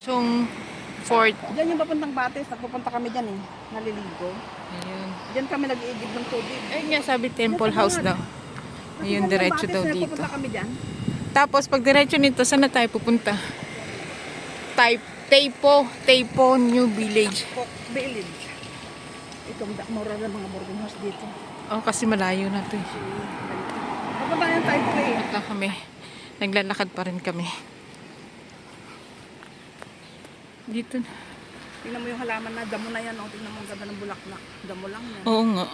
Yung fort. Diyan yung papuntang Bates, nagpupunta kami dyan eh, naliligo. Ayun. Diyan kami nag-iigib ng tubig. Ayun nga sabi Temple House daw. Ayun, diretso daw dito. Nagpupunta kami dyan. Tapos pag diretso nito, saan na tayo pupunta? Taypo New Village. Cook Village. Itong mura ng mga boarding house dito. Oh, kasi malayo na to. Papunta yung Taypo eh. Punta kami. Naglalakad pa rin kami. Dito na. Tingnan mo yung halaman na, damo na yan. Oh. Tingnan mo ang ganda ng bulaklak. Damo lang yan. Oo nga.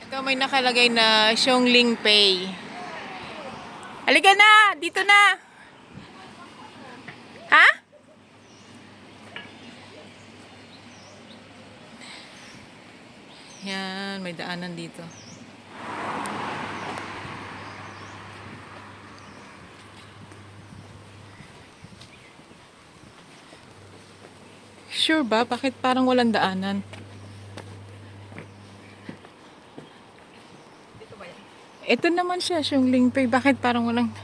Ito may nakalagay na Xiongling Pay. Halika na! Dito na! Ha? Yan, may daanan dito. Sure ba? Bakit parang walang daanan? Dito ba yan? Ito naman siya, Xiongling Pay. Bakit parang walang...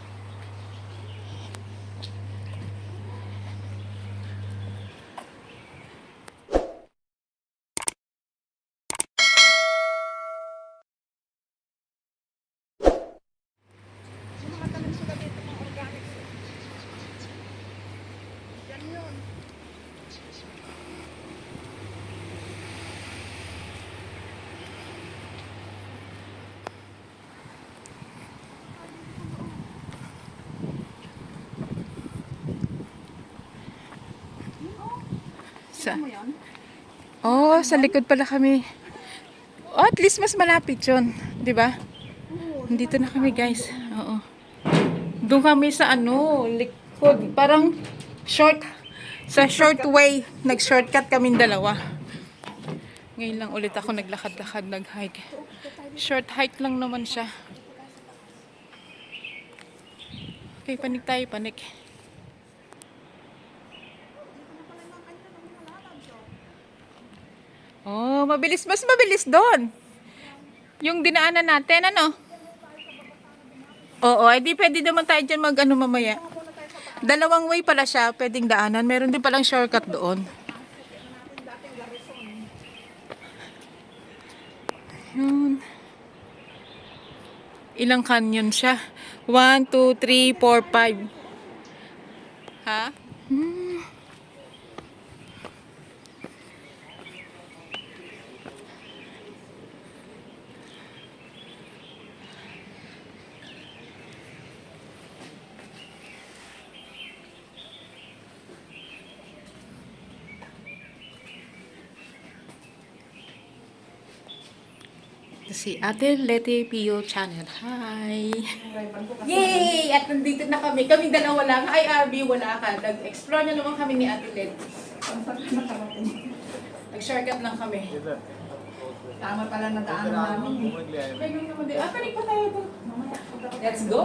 Yung mga tanim sila dito, mga organic. Yan yun. Sa... Tingnan mo yan. Oh, sa likod pala kami. Oh, at least mas malapit yun. Di ba? Dito na kami, guys. Oo. Doon kami sa likod. Parang short. Sa short way. Nag-shortcut kaming dalawa. Ngayon lang ulit ako naglakad-lakad, nag-hike. Short hike lang naman siya. Okay, panik tayo, panik. Oh, mabilis. Mas mabilis doon. Yung dinaanan natin, ano? Oo, edi pwede naman tayo dyan mamaya. Dalawang way pala siya, pwedeng daanan. Meron din palang shortcut doon. Yun. Ilang canyon siya? 1, 2, 3, 4, 5. Ha? Si Ate Leti Pio Channel. Hi! Yay! At nandito na kami. Kami dalawa lang. Ay, RB, wala ka. Nag-explore na naman kami ni Ate Leti. Nag-shortcut lang kami. Tama pala na daan namin. Panik pa tayo doon. Let's go!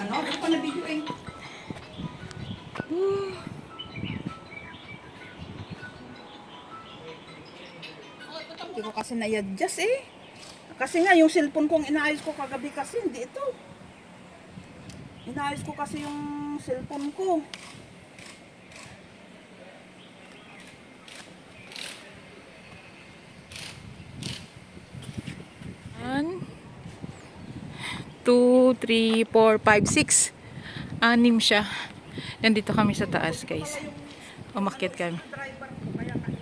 Ano? Ito pa na video eh. Hindi ko kasi na-adjust eh. Kasi nga yung cellphone kong inaayos ko kagabi kasi hindi ito. Inaayos ko kasi yung cellphone ko. One, 2, 3, 4, 5, 6. 6 siya. Nandito kami sa taas, guys. Umakyat kami. Driver ko kaya kaya.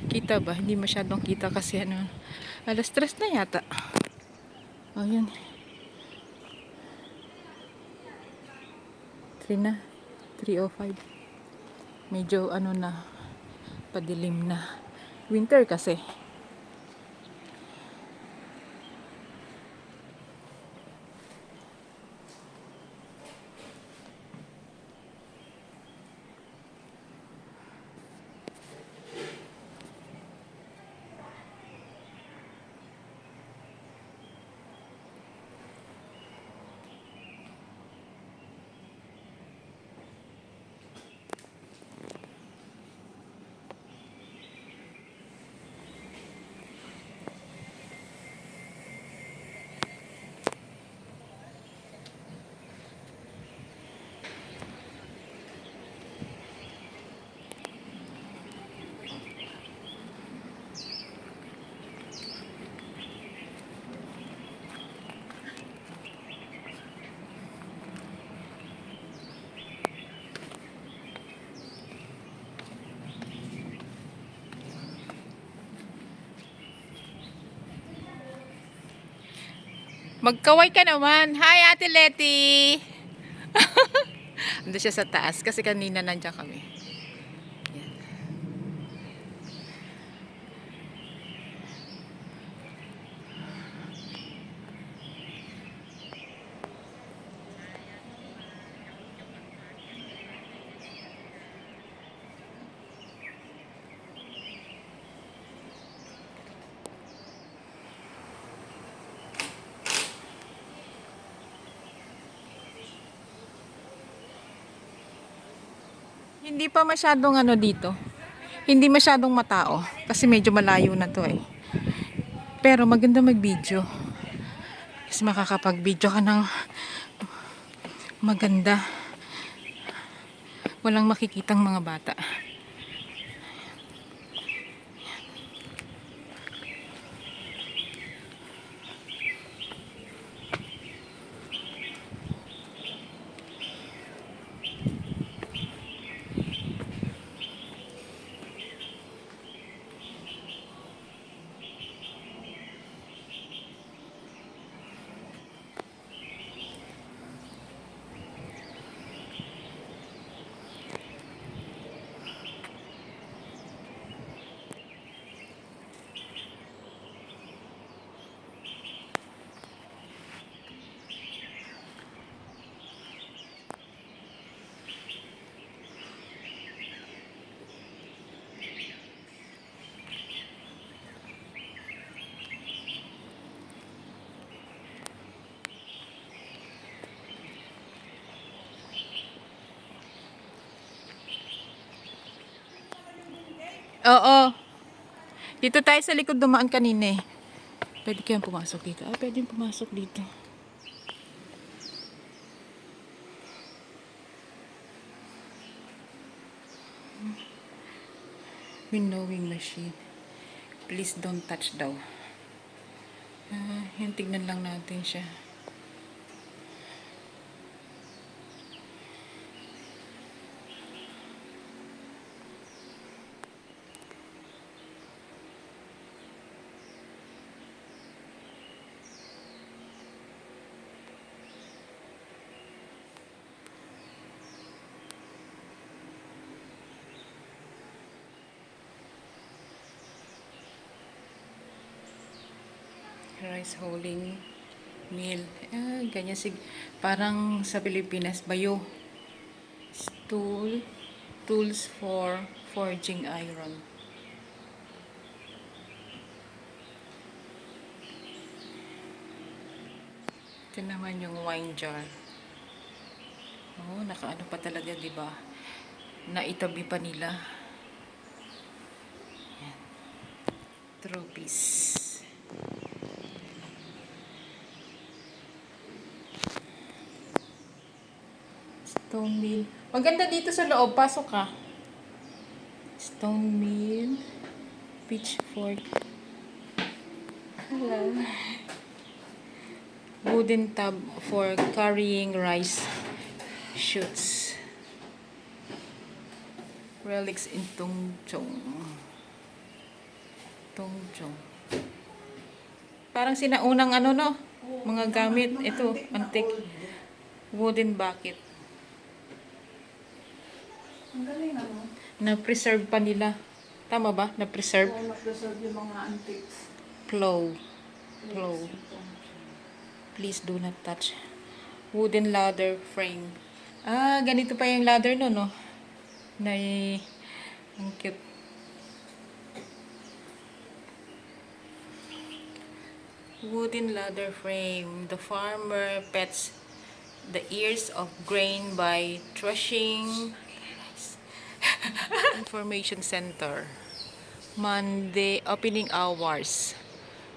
Kita ba? Hindi masyadong kita kasi alas 3 na yata. Oh, yun. 3 na. 3:05. Medyo na, padilim na. Winter kasi. Magkaway ka naman. Hi, Ate Letty! Ando siya sa taas kasi kanina nandiyan kami. Yan. Hindi pa masyadong ano dito. Hindi masyadong matao. Kasi medyo malayo na to eh. Pero maganda mag-video. Kasi makakapag-video ka ng maganda. Walang makikitang mga bata. Oo. Dito tayo sa likod dumaan kanina eh. Pwede kayang pumasok dito. Ah, pwede pumasok dito. Winnowing machine. Please don't touch daw. Yan, tignan lang natin siya. Rice holding mill. Ah, ganyan parang sa Pilipinas, bayo. Tools for forging iron. Ito naman yung wine jar. Oh, nakaano pa talaga, 'di ba? Naitabi pa nila. Yan. Trophies. Stone mill. Maganda dito sa loob. Pasok ka. Stone mill. Pitchfork. Hello. Wooden tub for carrying rice shoots. Relics in Tongchong. Tongchong. Parang sinaunang ano no? Mga gamit. Ito, antique. Wooden bucket. Ang galing ano. Na-preserve pa nila. Tama ba? Na-preserve? Oo, na-preserve yung mga antiques. Plow. Please do not touch. Wooden ladder frame. Ah, ganito pa yung ladder no, no? Ang cute. Wooden ladder frame. The farmer pets the ears of grain by threshing. Information Center. Monday, opening hours.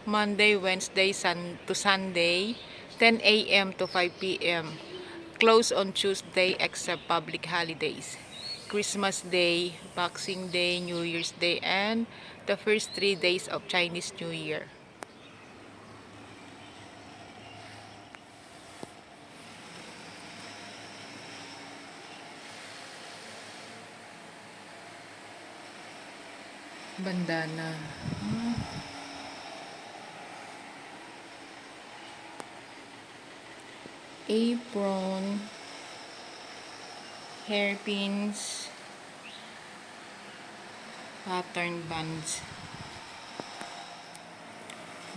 Monday, Wednesday, to Sunday, 10 a.m. to 5 p.m. Close on Tuesday except public holidays. Christmas Day, Boxing Day, New Year's Day, and the first 3 days of Chinese New Year. Bandana. apron, hairpins, pattern bands,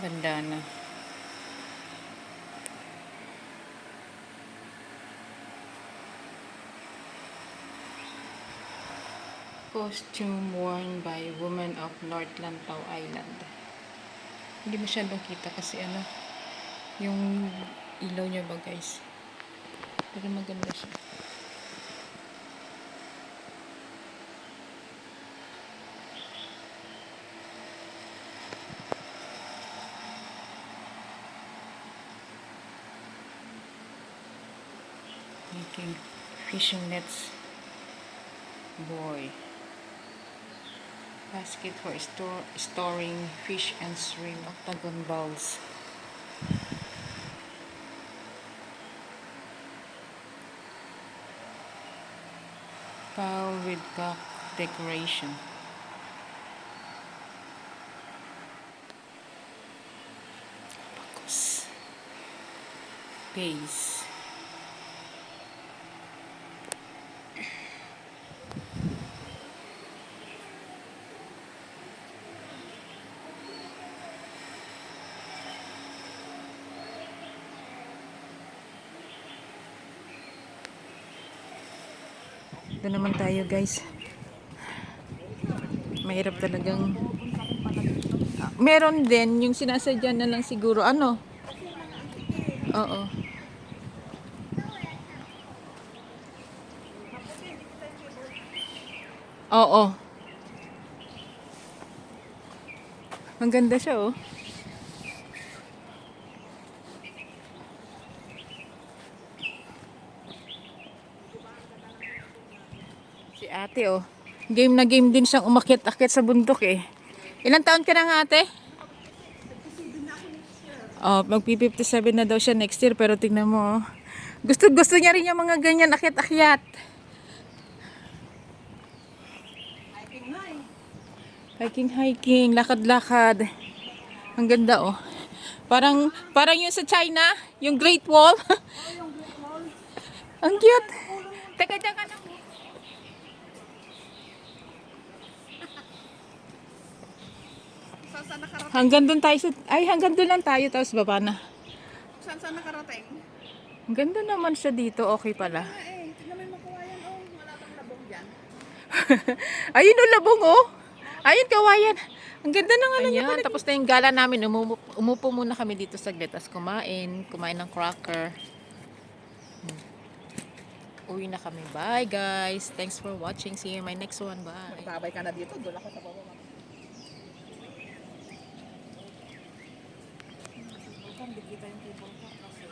bandana. Costume worn by women of North Lantau Island. Hindi masyadong kita kasi yung ilaw niya ba guys. Pero maganda siya. Making fishing nets. Boy. Basket for storing fish and shrimp. Octagon bowls. Bowl with cock decoration. Abacus. Base. Ito naman tayo guys. Mahirap talagang meron din yung sinasadya na lang siguro oo. Oo. Ang ganda siya oh. Si ate oh. Game na game din siyang umakyat-akyat sa bundok eh. Ilang taon ka na nga ate? Oh, magpi-57 na daw siya next year pero tingnan mo oh. Gusto niya rin yung mga ganyan akyat-akyat. Hiking, lakad-lakad. Ang ganda oh. Parang yung sa China, yung Great Wall. Ang cute. Teka, diyan ka na. Saan nakarating? Hanggang doon lang tayo tapos baba na. Saan nakarating? Ang ganda naman siya dito, okay pala. Tignan mo yung makuwayan, oh. Wala bang labong dyan. Ayun o, labong oh. Ayun, kawayan. Ang ganda ng niya pala. Tapos na yung gala namin. Umupo muna kami dito saglit. Tapos kumain ng cracker. Uwi na kami. Bye guys. Thanks for watching. See you in my next one. Bye. Babay ka na dito, doon ako sa baba. Hindi kita yung table ka kasi